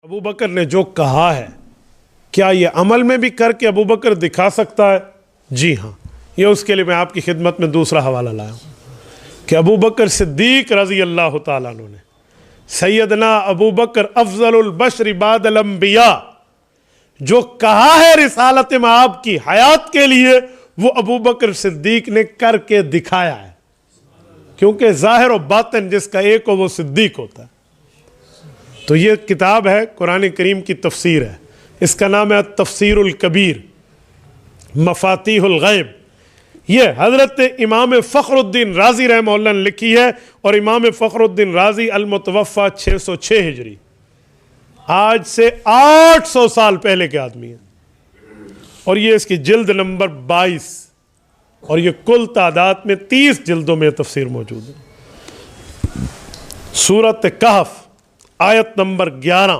अबू बकर ने जो कहा है क्या ये अमल में भी करके अबू बकर दिखा सकता है? जी हाँ, ये उसके लिए मैं आपकी खिदमत में दूसरा हवाला लाया हूँ कि अबू बकर सिद्दीक रज़ी अल्लाह तआला अन्हु ने सैयदना अबू बकर अफ़ज़लुल बशर बादल अंबिया जो कहा है रिसालत में आपकी हयात के लिए, वो अबू बकर सिद्दीक ने करके दिखाया है। क्योंकि ज़ाहिर और बातिन जिसका एक हो वो सिद्दीक होता है। तो ये किताब है, कुरान करीम की तफसीर है, इसका नाम है तफसीरुल कबीर मफातीहुल गैब। ये हज़रत इमाम फ़खरुद्दीन राज़ी रहमतुल्लाह ने लिखी है और इमाम फ़खरुद्दीन राज़ी अल-मुतवफ़ा 606 हिजरी, आज से 800 साल पहले के आदमी है। और ये इसकी जिल्द नंबर 22 और ये कुल तादाद में 30 जिल्दों में तफसीर मौजूद है। सूरत कहफ आयत नंबर 11,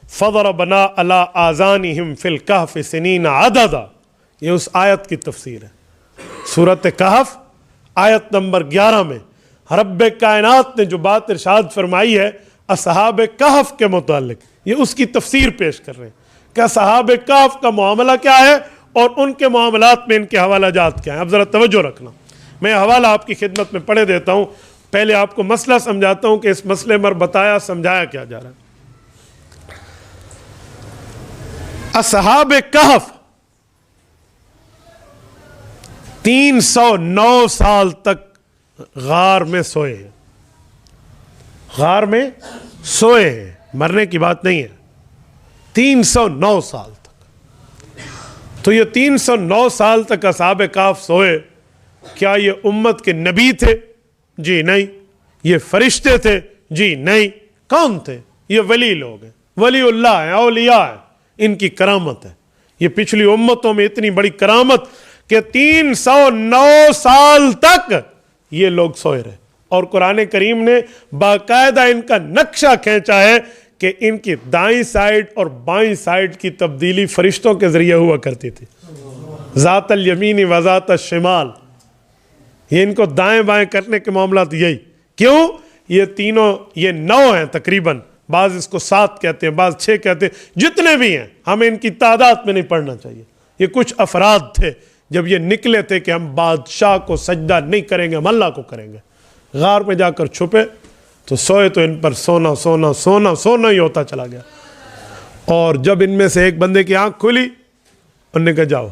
फ़ज़रबना अला आज़ानिहिम फ़िल कहफ़ सिनीना अददा, ये उस आयत की तफसीर है। सूरत कहफ आयत नंबर 11 में रब्बे कायनात ने जो बात इरशाद फरमाई है असहाबे कहफ के मुतालिक, ये उसकी तफसीर पेश कर रहे हैं कि असहाबे कहफ का मामला क्या है और उनके मामलात में इनके हवाला जात क्या है। अब ज़रा तवज्जो रखना, मैं हवाला आपकी खिदमत में पढ़े देता हूँ। पहले आपको मसला समझाता हूँ कि इस मसले में बताया समझाया क्या जा रहा है। असहाबे कहफ 309 साल तक गार में सोए हैं, गार में सोए हैं, मरने की बात नहीं है। 309 साल तक, तो ये 309 साल तक असहाबे कहफ सोए। क्या ये उम्मत के नबी थे? जी नहीं। ये फरिश्ते थे? जी नहीं। कौन थे? ये वली लोग हैं, वलीउल्लाह हैं, औलिया हैं, इनकी करामत है। ये पिछली उम्मतों में इतनी बड़ी करामत कि 309 साल तक ये लोग सोए रहे। और कुरान करीम ने बाकायदा इनका नक्शा खींचा है कि इनकी दाईं साइड और बाईं साइड की तब्दीली फरिश्तों के जरिए हुआ करती थी, ज़ातल यमीनी व ज़ातल शिमाल। ये इनको दाएं बाएं करने के मामला तो यही। क्यों? ये तीनों, ये 9 हैं तकरीबन, बाज़ इसको 7 कहते हैं, बाज़ 6 कहते हैं, जितने भी हैं हमें इनकी तादाद में नहीं पढ़ना चाहिए। ये कुछ अफराद थे जब ये निकले थे कि हम बादशाह को सजदा नहीं करेंगे, हम अल्लाह को करेंगे। गार में जाकर छुपे तो सोए, तो इन पर सोना सोना सोना सोना ही होता चला गया। और जब इनमें से एक बंदे की आंख खुली, उन्होंने कहा जाओ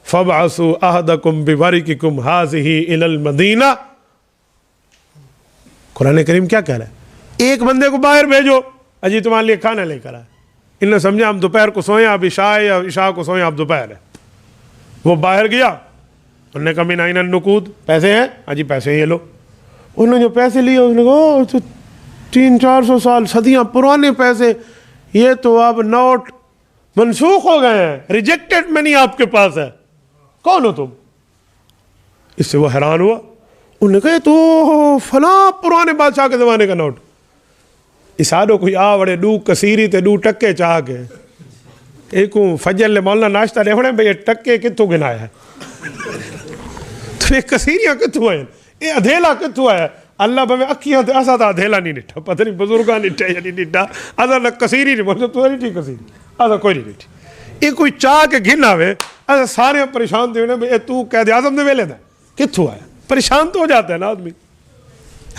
फबअसू अहदकुम बिवरिकिकुम हाज़िही इलल मदीना। कुरान करीम क्या कह रहा है? एक बंदे को बाहर भेजो, अजी तुम्हारे लिए खाना लेकर आए। इनने समझा हम दोपहर को सोए, अब इशा है, या इशा को सोए, अब दोपहर है। वो बाहर गया, उन्होंने कहा मिन अय्न नुकूद, पैसे हैं? अजी पैसे ये लो। उन्होंने जो पैसे लिए उसने कहा तो 300-400 साल सदियाँ पुराने पैसे, ये तो अब नोट मनसूख हो गए हैं, रिजेक्टेड मनी आपके पास है, कौन हो तुम? इससे वो हैरान हुआ। उन्होंने कहा तो फला पुराने बादशाह के ज़माने का नोट। इसादो कोई आ वड़े डू कसीरी ते डू टक्के चाह के एक फजल ले मौलना नाश्ता देखने भाई टक्के कितों गिनाया है तो ये कसीरियाँ कितों आए, ये अधेला कितों आया? अल्लाह भावे अखियां ते असा तो अधेला नहीं निठा, पता नहीं बुजुर्गा निठा या नहीं निठा, असा न कसीरी नहीं बोलते तो नहीं ठीक कसीरी, असा कोई नहीं निठी। ये कोई चाह के घिन आवे, असा सारे परेशान थे भाई तू कैद आज़म दे वेले दा कितों आया? परेशान तो हो जाता है ना आदमी।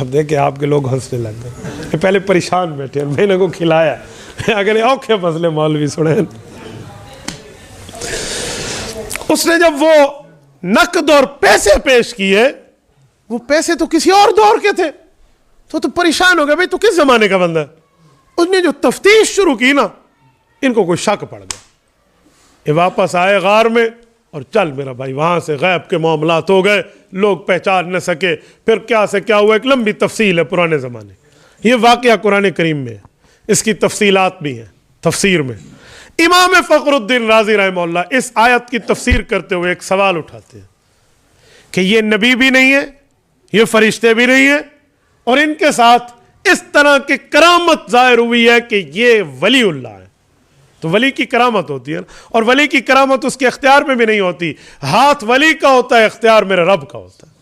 अब देखे आपके लोग हंसने लग गए, पहले परेशान बैठे, मैंने को खिलाया, अगर औखे मसले मौलवी सुने। उसने जब वो नकद और पैसे पेश किए, वो पैसे तो किसी और दौर के थे, तो परेशान हो गया भाई तू किस जमाने का बंदा है। उसने जो तफ्तीश शुरू की ना, इनको कोई शक पड़ गया। ये वापस आए गार में और चल मेरा भाई, वहां से गैब के मामलात हो गए, लोग पहचान न सके, फिर क्या से क्या हुआ, एक लंबी तफसील है पुराने ज़माने। ये वाक़या कुरान करीम में है, इसकी तफसीलात भी हैं तफसीर में। इमाम फ़खरुद्दीन राज़ी रहमतुल्लाह इस आयत की तफसीर करते हुए एक सवाल उठाते हैं कि ये नबी भी नहीं है, ये फरिश्ते भी नहीं है, और इनके साथ इस तरह की करामत ज़ाहिर हुई है कि ये वलीउल्लाह है। तो वली की करामत होती है, और वली की करामत उसके इख्तियार में भी नहीं होती, हाथ वली का होता है, इख्तियार मेरे रब का होता है।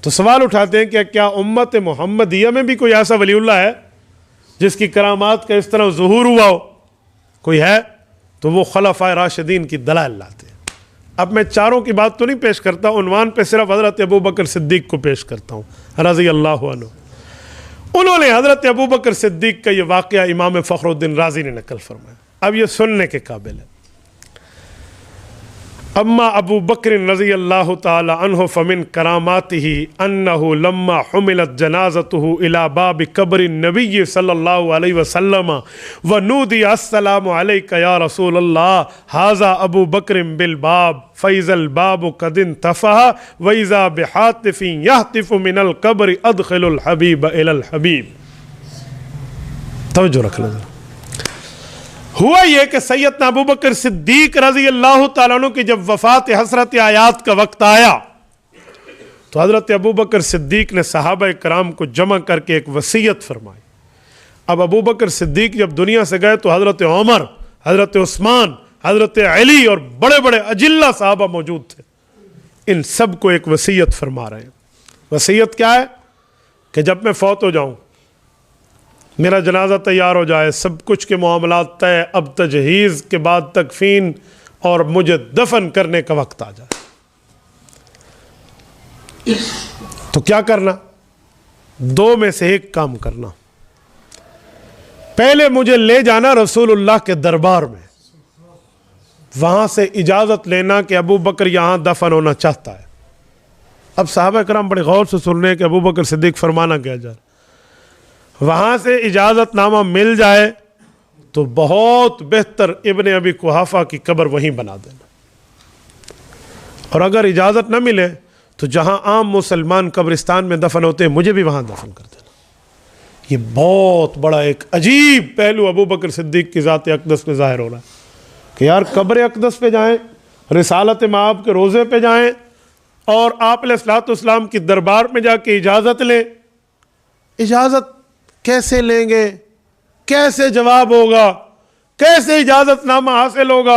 तो सवाल उठाते हैं कि क्या उम्मत मोहम्मदिया में भी कोई ऐसा वलीउल्लाह है? जिसकी करामात का इस तरह ज़ुहूर हुआ हो कोई है तो वो खलफाए राशिदीन की दलाल लाते हैं। अब मैं चारों की बात तो नहीं पेश करता, उन्वान पे सिर्फ हज़रत अबू बकर सिद्दीक़ को पेश करता हूँ रज़ी अल्लाह अन्हु। उन्होंने हज़रत अबू बकर सिद्दीक़ का ये वाक़या इमाम फ़खरुद्दीन राज़ी ने नकल फरमाया। अब ये सुनने के काबिल है। अम्मा अबू बकर रज़ी अल्लाह ताला अन्हु फ़मिन करामातिही अन्नहु लम्मा हुमिलत जनाज़तुहु इला बाब कब्र नबी सल्लल्लाहु अलैहि वसल्लम व नूदी अस्सलामु अलैका या रसूल अल्लाह हाज़ा अबू बकर बिल बाब फ़ैज़ल बाब कदिन तफ़हा व इज़ा बिहातिफ़िन यहतिफ़ु मिनल कब्र अदखिलुल हबीब इलल हबीब। तवज्जो रख लो। हुआ यह कि सैयदना अबू बकर सिद्दीक रज़ी अल्लाह ताला अन्हु की जब वफ़ात हसरत आयात का वक्त आया तो हज़रत अबू बकर सिद्दीक ने सहाबा कराम को जमा करके एक वसीयत फरमाई। अब अबू बकर सिद्दीक जब दुनिया से गए तो हज़रत उमर, हज़रत उस्मान, हज़रत अली और बड़े बड़े अजिल्ला सहाबा मौजूद थे। इन सब को एक वसीयत फरमा रहे हैं। वसीयत क्या है कि जब मैं फौत हो जाऊँ, मेरा जनाजा तैयार हो जाए, सब कुछ के मामलात तय, अब तजहीज़ के बाद तकफीन और मुझे दफन करने का वक्त आ जाए, तो क्या करना? दो में से एक काम करना। पहले मुझे ले जाना रसूलुल्लाह के दरबार में, वहां से इजाज़त लेना कि अबू बकर यहां दफन होना चाहता है। अब सहाबा कराम बड़े गौर से सुन रहे हैं कि अबू बकर सिद्दीक फरमाना क्या जा रहा। वहाँ से इजाज़तनामा मिल जाए तो बहुत बेहतर इब्ने अबी कुहाफा की कब्र वहीं बना देना, और अगर इजाज़त न मिले तो जहाँ आम मुसलमान कब्रिस्तान में दफन होते हैं मुझे भी वहाँ दफन कर देना। ये बहुत बड़ा एक अजीब पहलू अबू बकर सिद्दीक की ज़ात अक़दस में ज़ाहिर हो रहा है कि यार कब्र अक़दस पे जाएँ, रिसालत माब के रोज़े पे जाएँ और आप अलैहिस्सलाम की दरबार में जाके इजाज़त लें। इजाज़त कैसे लेंगे, कैसे जवाब होगा, कैसे इजाज़तनामा हासिल होगा?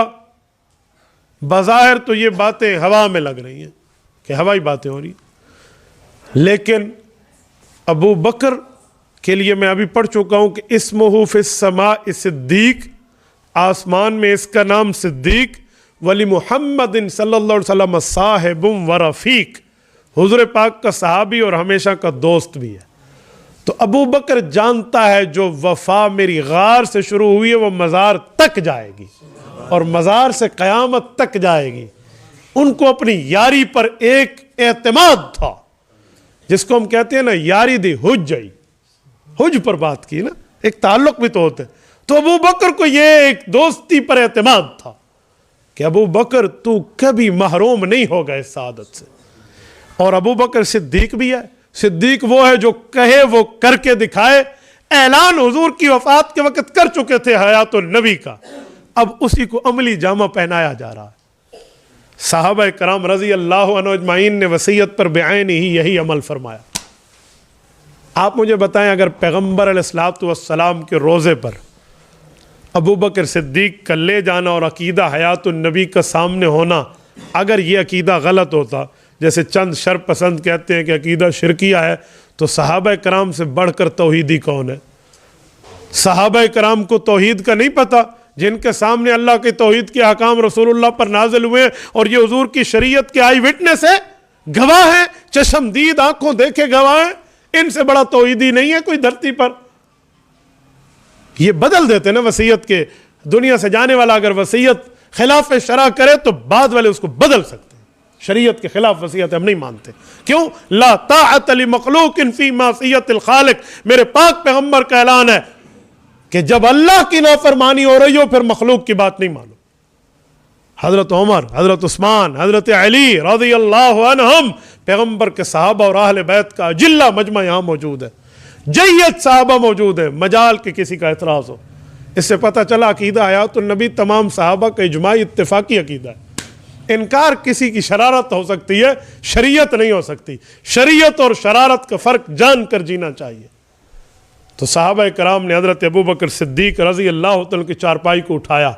बज़ाहिर तो ये बातें हवा में लग रही हैं कि हवाई बातें हो रही, लेकिन अबू बकर के लिए मैं अभी पढ़ चुका हूँ कि इस्मुहु फ़िस्समाइ सिद्दीक, आसमान में इसका नाम सिद्दीक, वली मुहम्मदिन सल्लल्लाहु अलैहि वसल्लम साहिबुम व रफ़ीक, हुज़ूर पाक का सहाबी और हमेशा का दोस्त भी है। तो अबू बकर जानता है जो वफा मेरी गार से शुरू हुई है वो मज़ार तक जाएगी और मज़ार से क़यामत तक जाएगी। उनको अपनी यारी पर एक एतमाद था, जिसको हम कहते हैं ना यारी दी हुज्जई, हुज पर बात की ना, एक ताल्लुक भी तो होते। तो अबू बकर को ये एक दोस्ती पर एतमाद था कि अबू बकर तू कभी महरूम नहीं होगा इस सादत से। और अबू बकर सिद्दीक भी है। सिद्दीक वो है जो कहे वो करके दिखाए। ऐलान हुजूर की वफात के वक्त कर चुके थे हयातुन नबी का, अब उसी को अमली जामा पहनाया जा रहा है। साहबा कराम रज़ी अल्लाह अन्हुम अजमाइन ने वसीयत पर बेआइन ही यही अमल फरमाया। आप मुझे बताएं, अगर पैगम्बर अलैहिस्सलातु वस्सलाम के रोज़े पर अबू बकर सिद्दीक का ले जाना और अकीदा हयातुन नबी का सामने होना, अगर ये अकीदा गलत होता, जैसे चंद शर पसंद कहते हैं कि अकीदा शिरकिया है, तो सहाबा कराम से बढ़कर तौहीदी कौन है? सहाबा कराम को तौहीद का नहीं पता, जिनके सामने अल्लाह के तौहीद के अहकाम रसूलुल्लाह पर नाजिल हुए और ये हुजूर की शरीयत के आई विटनेस है, गवाह है, चशमदीद आंखों देखे गवाह है। इनसे बड़ा तौहीदी नहीं है कोई धरती पर। ये बदल देते ना वसीयत के। दुनिया से जाने वाला अगर वसीयत खिलाफ शरा करे तो बाद वाले उसको बदल सकते हैं। शरीयत के खिलाफ वसीयत हम नहीं मानते। क्यों? ला ताअत लि मखलूकिन फी मासियतिल खालिक। मेरे पाक पैगंबर का ऐलान है कि जब अल्लाह की नाफरमानी हो रही हो फिर मखलूक की बात नहीं मानो। हजरत उमर, हजरत उस्मान, हजरत अली रज़ी अल्लाह अन्हुम, पैगंबर के सहाबा और अहले बैत का अजिल्ला मजमा यहाँ मौजूद है। जय्यद सहाबा मौजूद है, मजाल के किसी का एतराज़ हो। इससे पता चला अकीदा हयातुन नबी तमाम सहाबा का इजमाई इत्तिफाकी अकीदा है। इनकार किसी की शरारत हो सकती है, शरीयत नहीं हो सकती। शरीयत और शरारत का फ़र्क जान कर जीना चाहिए। तो सहाबा कराम ने हज़रत अबू बकर सिद्दीक रज़ी अल्लाह तआला की चारपाई को उठाया।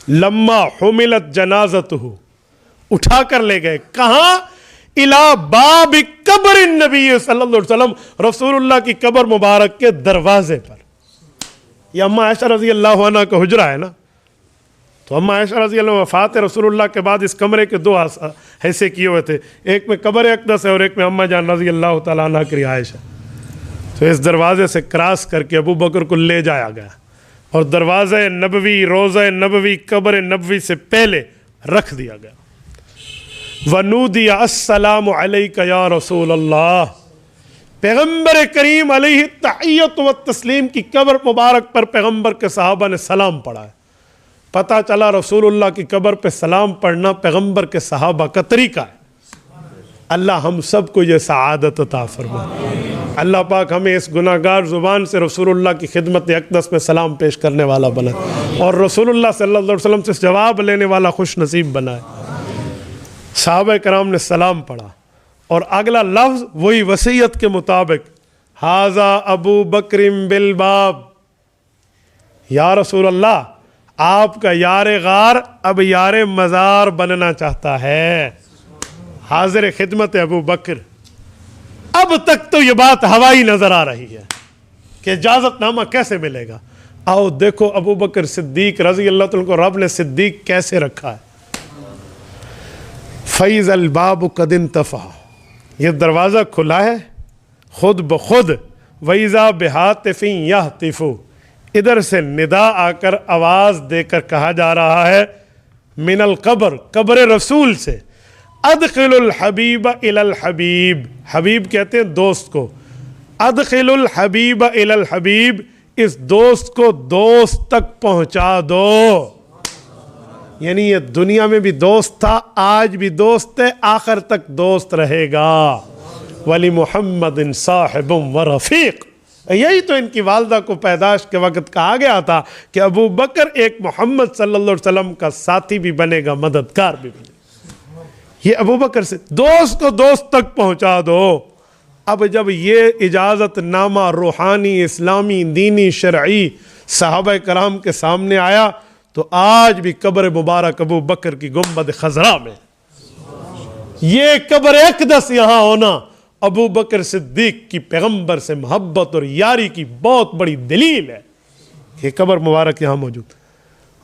लम्मा हुमिलत जनाज़तुहु, उठा कर ले गए। कहाँ? इला बाब कब्र नबी सल्लल्लाहु अलैहि वसल्लम, रसूलुल्लाह की कब्र मुबारक के दरवाजे पर। ये अम्मा आयशा रज़ी अल्लाह अन्हा का हुजरा है ना। तो अम्मा आयशा रज़ी अल्लाह वफ़ात रसूलुल्लाह के बाद इस कमरे के दो हिस्से किए हुए थे, एक में कब्र अक़दस है और एक में अम्मा जान रज़ी अल्लाह तआला अन्हा की रिहाइश है। तो इस दरवाज़े से क्रॉस करके अबू बकर को ले जाया गया और दरवाज़े नबवी, रोज़े नबवी, कब्र नबवी से पहले रख दिया गया। वनूदिया अस्सलामु अलैका या रसूल अल्लाह, पैगम्बर करीम अलैहि तहिय्यत व तस्लीम की कब्र मुबारक पर पैगम्बर के सहाबा ने सलाम पढ़ा है। पता चला रसूलुल्लाह की कब्र पे सलाम पढ़ना पैगम्बर के सहाबा का तरीका है। अल्लाह हम सबको ये सआदत अता फरमाए। अल्लाह पाक हमें इस गुनाहगार ज़ुबान से रसूलुल्लाह की खिदमत अक़दस में सलाम पेश करने वाला बनाए और रसूलुल्लाह सल्लल्लाहु अलैहि वसल्लम से जवाब लेने वाला खुश नसीब बनाए। सहाबा कराम ने सलाम पढ़ा और अगला लफ्ज़ वही वसीयत के मुताबिक, हाज़ा अबू बकरिम बिल बाब, या रसूल अल्लाह आपका यार गार अब यार मज़ार बनना चाहता है। हाजिर खिदमत अबू बकर। अब तक तो ये बात हवाई नजर आ रही है कि इजाजतनामा कैसे मिलेगा। आओ देखो अबू बकर सिद्दीक रज़ी अल्लाह तआला को रब ने सिद्दीक कैसे रखा है। फ़ैज़ अल बाब कदिन तफ़ा, ये दरवाज़ा खुला है खुद ब खुद। वैज़ा बेहातिफ़ी यहतिफ़ु, इधर से निदा आकर आवाज़ देकर कहा जा रहा है, मिनल कब्र, कब्र रसूल से, अदखिलुल हबीब इलल हबीब, हबीब कहते हैं दोस्त को, अदखिलुल हबीब इलल हबीब, इस दोस्त को दोस्त तक पहुंचा दो। यानी ये दुनिया में भी दोस्त था, आज भी दोस्त है, आखिर तक दोस्त रहेगा। वली मुहम्मदिन साहिबुम व रफ़ीक, यही तो इनकी वालदा को पैदाश के वक़्त कहा गया था कि अबू बकर एक मोहम्मद सल्लल्लाहु अलैहि वसल्लम का साथी भी बनेगा, मददगार भी बनेगा। ये अबू बकर से दोस्त को दोस्त तक पहुंचा दो। अब जब ये इजाज़तनामा रूहानी, इस्लामी, दीनी, शरई सहाबा कराम के सामने आया तो आज भी कब्र मुबारक अबू बकर की गुंबद खजरा में ये कब्र अक़दस यहाँ होना अबू बकर सिद्दीक की पैगंबर से मोहब्बत और यारी की बहुत बड़ी दलील है। ये कब्र मुबारक यहाँ मौजूद,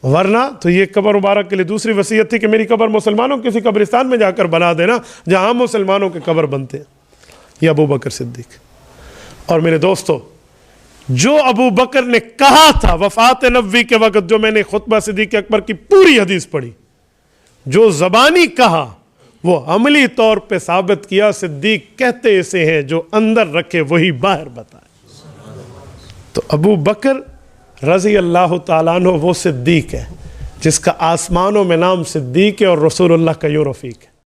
वरना तो ये कब्र मुबारक के लिए दूसरी वसीयत थी कि मेरी कब्र मुसलमानों किसी कब्रिस्तान में जाकर बना देना जहाँ मुसलमानों के कब्र बनते हैं। ये अबू बकर सिद्दीक। और मेरे दोस्तों, जो अबू बकर ने कहा था वफात नबवी के वक़्त, जो मैंने खुतबा सिद्दीक़ अकबर की पूरी हदीस पढ़ी, जो ज़बानी कहा वो अमली तौर पे साबित किया। सिद्दीक कहते ऐसे हैं जो अंदर रखे वही बाहर बताए। तो अबू बकर रज़ी अल्लाह ताला अन्हु वो सिद्दीक है जिसका आसमानों में नाम सिद्दीक है और रसूलुल्लाह का यो रफ़ीक है।